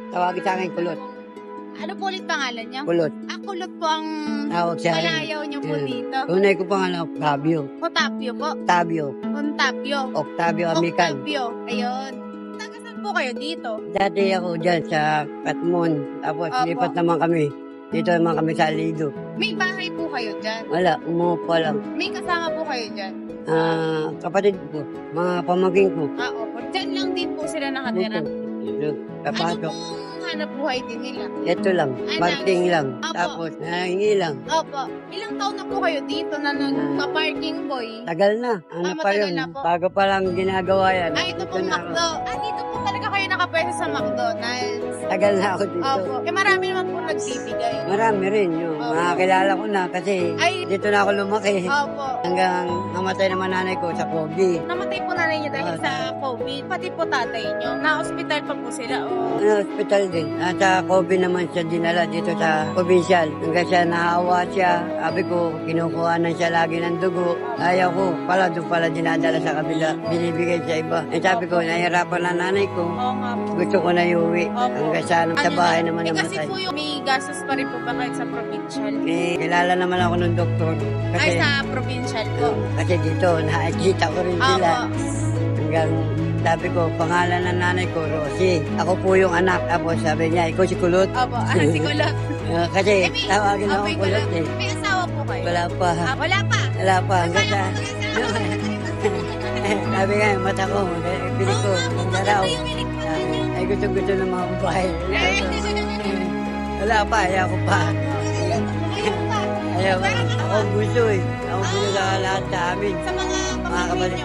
Tawagin sa akin kulot. Ano po ulit pangalan niyo? Kulot. Kulot po ang Tawag sa akin. palayaw niyo po dito. Tunay ko pangalan, Octavio. Otapio po. Octavio. Ontapio. Octavio Amican. Octavio. Ayun. Taga saan po kayo dito? Dati ako dyan sa Katmon. Tapos Opo. lipat naman kami. Dito naman kami sa Lido. May bahay po kayo dyan. Wala, umupo lang. May kasama po kayo dyan. Kapatid ko, mga pamangking ko. Opo. Dyan lang din po sila nakatira. Dito, Ano kapasok. pong hanap buhay din nila? Ito lang, parking lang. Opo. Tapos, nahingi lang. Opo. Ilang taon na po kayo dito na nagpa-parking boy? Tagal na. Ano pa matagal yun? na po. Bago pa lang ginagawa yan. Ito pong na ako. McDo. Dito po talaga kayo nakapwesto sa McDonald's. Tagal na ako dito. Opo. Marami naman po nagbibigay. Marami rin yun. Opo. Mga kilala ko na kasi Ay. dito na ako lumaki. Opo. Hanggang namatay naman nanay ko sa COVID. Namatay po nanay niyo dahil sa COVID. Pati po tatay niyo. Na-hospital pa po sila. Hospital din. Nasa COVID naman siya dinala dito sa provincial. Hanggang siya naawa siya. Sabi ko, kinukuhanan siya lagi ng dugo. Ayaw ko, doon pala dinadala sa kabila. Binibigay sa iba. Sabi ko, nahihirapan na nanay ko. Oo nga po. Gusto ko na iuwi. Opo. Hanggang sa bahay naman kasi namatay. po yung may gastos pa rin po ba kahit sa provincial? Kilala naman ako ng doktor. Ay, sa provincial po. Kasi dito, nakikita ko rin sila. Opo. Hanggang sabi ko, pangalan ng nanay ko, Rosie. Ako po yung anak. Tapos sabi niya, ikaw si Kulot. Opo. Si Kulot. Kasi may- tawagin ako Opo, Kulot eh. May asawa po kayo? Wala pa. Wala pa. Wala pa. Hanggang sa... Kaya po sabi nga, mata ko, pili ko, ang daraw. yung ilikpan niyo. Ay gusto ng mga babae. Wala pa, ayaw ko pa. Ayaw, ako gusto eh. Ako gusto sa lahat sa amin. Sa mga Mga kapatid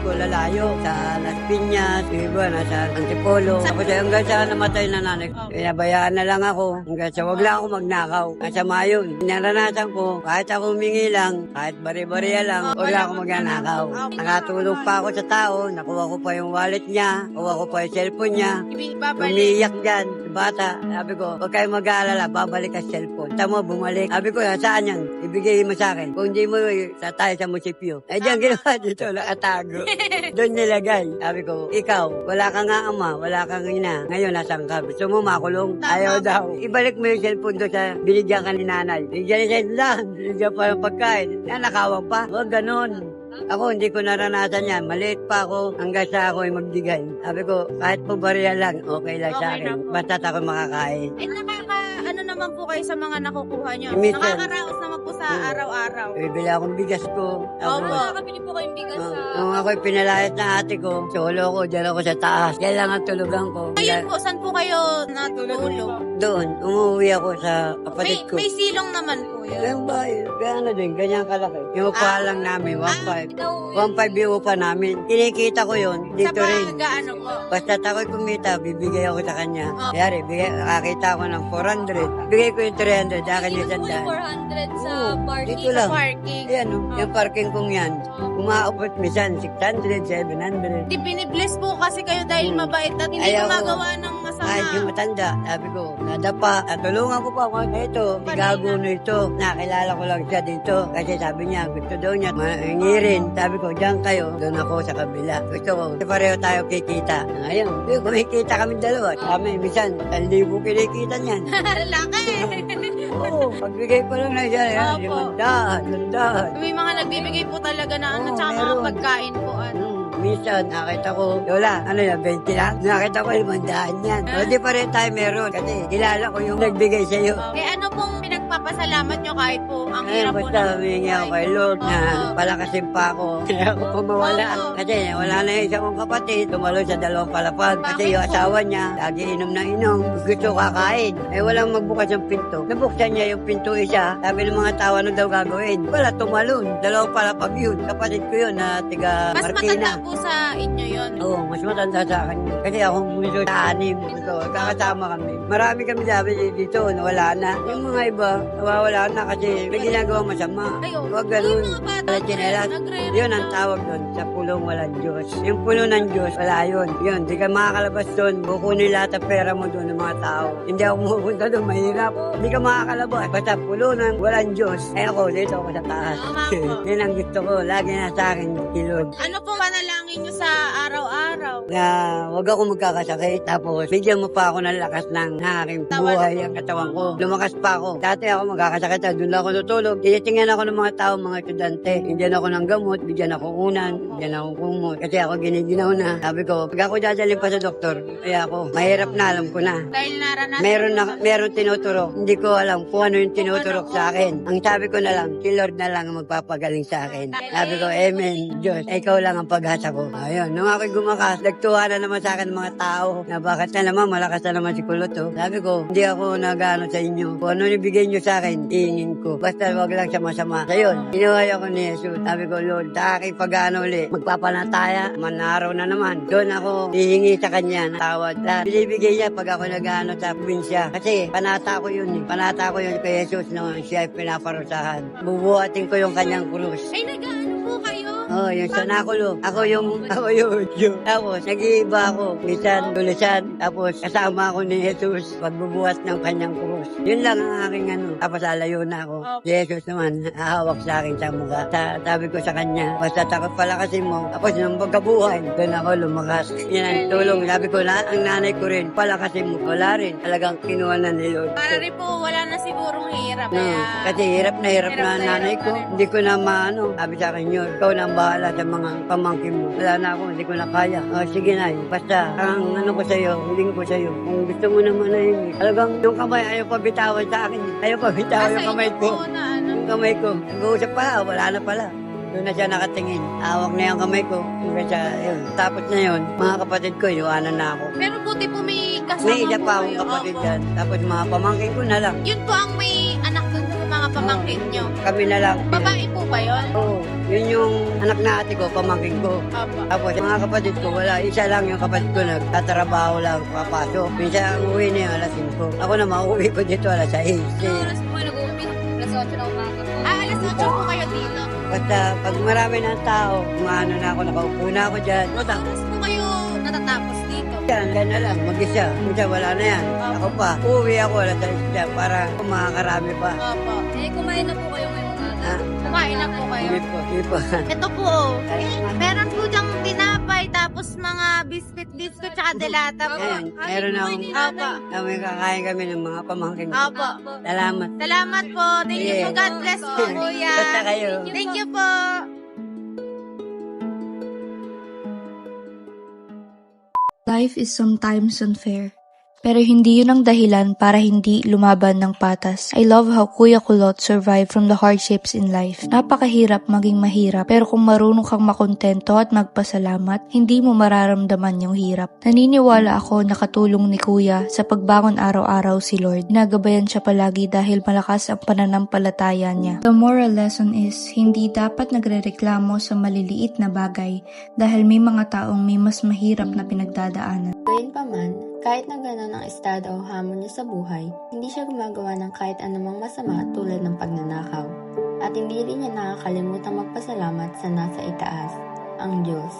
ko, lalayo sa Las Piñas, yung iba nasa Antipolo. Tapos hanggang sa namatay na nanay ko, pinabayaan na lang ako. Hanggang sa wag lang ako magnakaw. Kasama yun. Naranasan ko, kahit ako humingi lang, kahit bari-bariya lang, wag lang ako magnanakaw. Nakatulog pa ako sa tao, nakuha ko pa yung wallet niya, nakuha ko pa yung cellphone niya. Ibabalik. Umiiyak dyan, bata. Sabi ko, huwag kayong mag-aalala, babalik ang cellphone. Tama, bumalik. Sabi ko, saan yan? Ibigay mo sa akin. Kung hindi mo, sa tayo sa munisipyo. Ay, diyan ginawa dito, nakatago. Doon nilagay. Sabi ko, ikaw, wala ka nga ama, wala kang ina. Ngayon, nasan ka? Gusto mo makulong? Ayaw daw. Ibalik mo yung cellphone doon sa binigyan ka ni nanay. Binigyan ni Sedlan. Binigyan pa ng pagkain. Nakawang pa. Huwag ganon. Ako, hindi ko naranasan yan. Maliit pa ako hanggang sa ako ay magbigay. Sabi ko, kahit po bariya lang, okay lang sa Okay akin. na po. Basta't ako makakain. Ano naman po kayo sa mga nakukuha nyo? Minsan. Nakakaraos naman po sa araw-araw. Bibili akong bigas ko. Opo. Nakabili po kayong bigas sa... Nung ako'y pinalayat ng ate ko, solo ko, dyan ako sa taas. Kailangan tulugan ko. Ngayon po, saan po kayo natulog? Doon, umuwi ako sa kapatid ko. May silong naman po yun. Yung bahay, kaya ano din, ganyan kalaki. Yung upa lang namin, 1.5. 1.5 yung upa namin. Kinikita ko yun, Sa dito rin. ano po? Basta ako'y kumita, bibigay ako sa kanya. Oh. Kayari, nakakita ako ng 400. Bigay ko yung 300, akin yung sandaan. 400 sa parking. Dito lang. Parking. Ayan, yung parking kong yan. Umaabot minsan, 600, 700. Di binibless po kasi kayo dahil mabait at hindi Ayaw ko. gumagawa ng masama. Kahit yung matanda, sabi ko, nadapa, natulungan ko pa ako ito, gago na ito. Nakilala ko lang siya dito. Kasi sabi niya, gusto daw niya, mahingi rin. Sabi ko, diyan kayo, doon ako sa kabila. Gusto ko, pareho tayo kikita. Ngayon, kumikita kami dalawa. Kami, minsan, 1,000 kinikita niyan. Laki! Oo, pagbigay ko lang na siya, Opo. 500. May mga nagbibigay po talaga na ano, Oo, tsaka mga meron. pagkain po. Ano. Minsan, nakita ko, Lola, ano yan, 20 lang? Nakita ko, 500 yan. O, di pa rin tayo meron. Kasi, kilala ko yung nagbigay sa'yo. Ano pong pinagpapasalamat nyo kahit po ang Ngayon, hirap po basta humingi ako kay Lord na Oo. palakasin pa ako. Kaya ako pumawala. Oo. Kasi wala na yung isa kong kapatid. Tumalon sa 2 palapag. Kasi Bakit yung po? asawa niya, lagi inom na inom. Gusto kakain. Eh, walang magbukas ng pinto. Nabuksan niya yung pinto isa. Sabi ng mga tao, ano daw gagawin? Wala, tumalon. 2 palapag yun. Kapatid ko yun na tiga Mas Marikina. matanda po sa inyo yun. Oo, mas matanda sa akin. Kasi ako bunso sa 6. Ito, kakasama kami. Marami kami sabi dito na wala na. Yung mga iba, nawawala na kasi may ginagawa masama. Ayun. Huwag ganun. Yung mga bata Wala po, chinelas. nagre-reklamo. Yun ang tawag doon, sa pulong walang Diyos. Yung pulong ng Diyos, wala yun. Yun, di ka makakalabas doon. Kukunin lahat ang pera mo doon ng mga tao. Hindi ako pupunta doon, mahirap. Hindi ka makakalabas. Basta pulong ng walang Diyos. Eh ako, dito ako sa taas. Tama po. Yun ang gusto ko. Lagi na sa akin, kilod. Ano pong panalangin nyo sa araw-araw? na huwag ako magkakasakit. Tapos, bigyan mo pa ako ng lakas ng aking buhay ang katawan ko. Lumakas pa ako. Dati ako magkakasakit, doon lang ako tutulog. Tinitingnan ako ng mga tao, mga estudyante. Bigyan ako ng gamot, bigyan ako unan, bigyan ako kumot. Kasi ako giniginaw na. Sabi ko, pag ako dadalhin pa sa doktor, kaya ako, mahirap na, alam ko na. Dahil naranasan Meron tinuturok. Hindi ko alam kung ano yung tinuturok sa akin. Ang sabi ko na lang, si Lord na lang ang magpapagaling sa akin. Sabi ko, Amen, Diyos, ikaw lang ang pag-asa ko. Ayun, nung ako'y gumakas, nagtuwa na naman sa akin mga tao na bakit na naman, malakas na naman si Kulot. Oh. Sabi ko, hindi ako nag-ano sa inyo. Kung ano ibigay nyo sa akin, tingin ko. Basta wag lang sa masama. So yun, inuhay ako ni Jesus. Sabi ko, Lord, sa aking pag-ano ulit, magpapanataya, manaraw na naman. Doon ako hihingi sa kanya ng tawad. Binibigay niya pag ako nag-ano sa probinsya. Kasi panata ko yun eh. Panata ko yun kay Jesus nung siya ay pinaparusahan. Bubuhatin ko yung kanyang krus. Ay, nag-ano po kayo? Oh, yung sanakulo. Ako yung Tapos, nag-iiba ako. Minsan, tulisan. Tapos, kasama ako ni Jesus pagbubuhat ng kanyang krus. Yun lang ang aking ano. Tapos, alayo na ako. Si Jesus naman, hahawak sa akin sa mukha. Sabi ko sa kanya, basta takot pala kasi mo. Tapos, nung pagkabuhay, doon ako lumakas. Yan ang tulong. Sabi ko na, ang nanay ko rin, pala kasi mo, wala rin. Talagang kinuha na ni Lord. Para rin po, wala na sigurong hirap. No, Kaya, kasi hirap na nanay ko. Hindi ko na maano. Sabi sa akin yun, ikaw na ang bahala sa mga pamangkin mo. Wala na ako, hindi ko na kaya. Sige na, basta ang ano ko sa'yo, hiling ko sa'yo. Kung gusto mo naman na yun. Talagang yung kamay, ayaw pa bitawan sa akin. Ayaw pa bitawan yung kamay ko. Yung kamay ko. Nag-uusap pa, wala na pala. Doon na siya nakatingin. Hawak na yung kamay ko. Yun. Tapos na yun, mga kapatid ko, iwanan na ako. pero buti po may kasama May isa po pa akong kayo. kapatid Opo. dyan. Tapos mga pamangkin ko na lang. Yun po ang may anak dun sa mga pamangkin nyo. Kami na lang. Babae po ba yun? Oo. Yun yung anak na ate ko, pamangkin ko. Opo. Tapos yung mga kapatid ko, wala. Isa lang yung kapatid ko, nagtatrabaho lang, papasok. Minsan ang uwi niya, alas 5. Ako na mauwi ko dito, alas 6. Oras po kayo nag-uwi? Alas 8 na umaga po. Alas 8 po kayo dito. Basta pag marami ng tao, ano na ako, nakaupo na ako dyan. Oras po kayo natatapos dito. Yan na lang, mag-isa. Minsan wala na yan. Ako pa, uuwi ako alas 6 dyan para makakarami pa. Opo. Eh, kumain na po kayo ngayong umaga. Ha? Kumain na po kayo. Hindi po. Ito po, meron po diyang tinapay, tapos mga biscuit, tsaka delata po. Ayan, meron akong Opo. kami kakain kami ng mga pamangkin ko. Opo. Salamat. Salamat po. Thank you po. God bless po, kuya. Basta kayo. Thank you po. Life is sometimes unfair, pero hindi yun ang dahilan para hindi lumaban ng patas. I love how Kuya Kulot survived from the hardships in life. Napakahirap maging mahirap, pero kung marunong kang makontento at magpasalamat, hindi mo mararamdaman yung hirap. Naniniwala ako na katulong ni Kuya sa pagbangon araw-araw si Lord. Nagabayan siya palagi dahil malakas ang pananampalataya niya. The moral lesson is, hindi dapat nagrereklamo sa maliliit na bagay dahil may mga taong may mas mahirap na pinagdadaanan. Gayunpaman, kahit na gano'n ang estado o hamon niya sa buhay, hindi siya gumagawa ng kahit anumang masama tulad ng pagnanakaw. At hindi rin niya nakakalimutang magpasalamat sa nasa itaas, ang Diyos.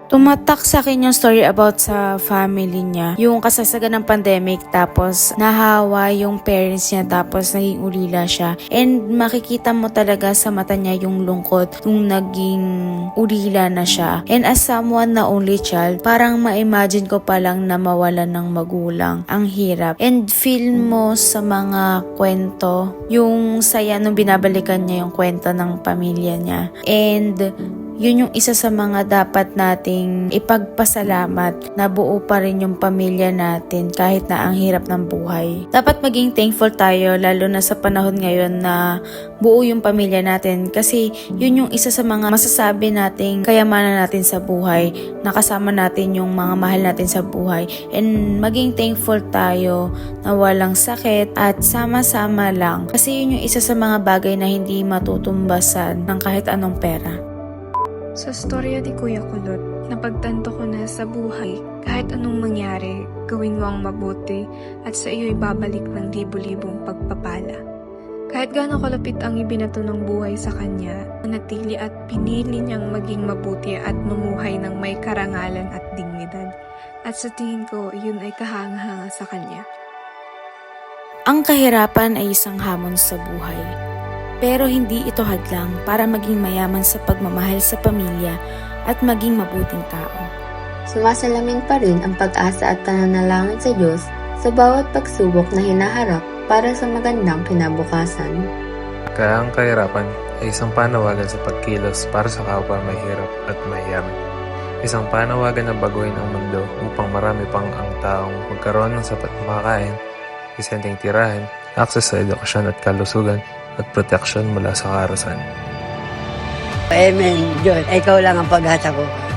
Tumatak sa akin yung story about sa family niya. Yung kasagsagan ng pandemic, tapos nahawa yung parents niya, tapos naging ulila siya. And makikita mo talaga sa mata niya yung lungkot nung naging ulila na siya. And as someone na only child, parang ma-imagine ko palang na mawalan ng magulang. Ang hirap. And feel mo sa mga kwento, yung saya nung binabalikan niya yung kwento ng pamilya niya. And yun yung isa sa mga dapat nating ipagpasalamat na buo pa rin yung pamilya natin kahit na ang hirap ng buhay. Dapat maging thankful tayo lalo na sa panahon ngayon na buo yung pamilya natin kasi yun yung isa sa mga masasabi nating kayamanan natin sa buhay, nakasama natin yung mga mahal natin sa buhay. And maging thankful tayo na walang sakit at sama-sama lang kasi yun yung isa sa mga bagay na hindi matutumbasan ng kahit anong pera. Sa storya ni Kuya Kulot, napagtanto ko na sa buhay, kahit anong mangyari, gawin mo ang mabuti at sa iyo'y babalik ng libu-libong pagpapala. Kahit gaano kalapit ang ibinato ng buhay sa kanya, nanatili at pinili niyang maging mabuti at mamuhay ng may karangalan at dignidad. At sa tingin ko, yun ay kahanga-hanga sa kanya. Ang kahirapan ay isang hamon sa buhay. Pero hindi ito hadlang para maging mayaman sa pagmamahal sa pamilya at maging mabuting tao. Sumasalamin pa rin ang pag-asa at pananalangin sa Diyos sa bawat pagsubok na hinaharap para sa magandang kinabukasan. Kaya ang kahirapan ay isang panawagan sa pagkilos para sa kapwa mahirap at mahiyaman. Isang panawagan na baguhin ang mundo upang marami pang ang taong magkaroon ng sapat na makakain, disenteng tirahan, akses sa edukasyon at kalusugan, at proteksyon mula sa karahasan. Amen, Diyos. Ikaw lang ang pag-asa ko.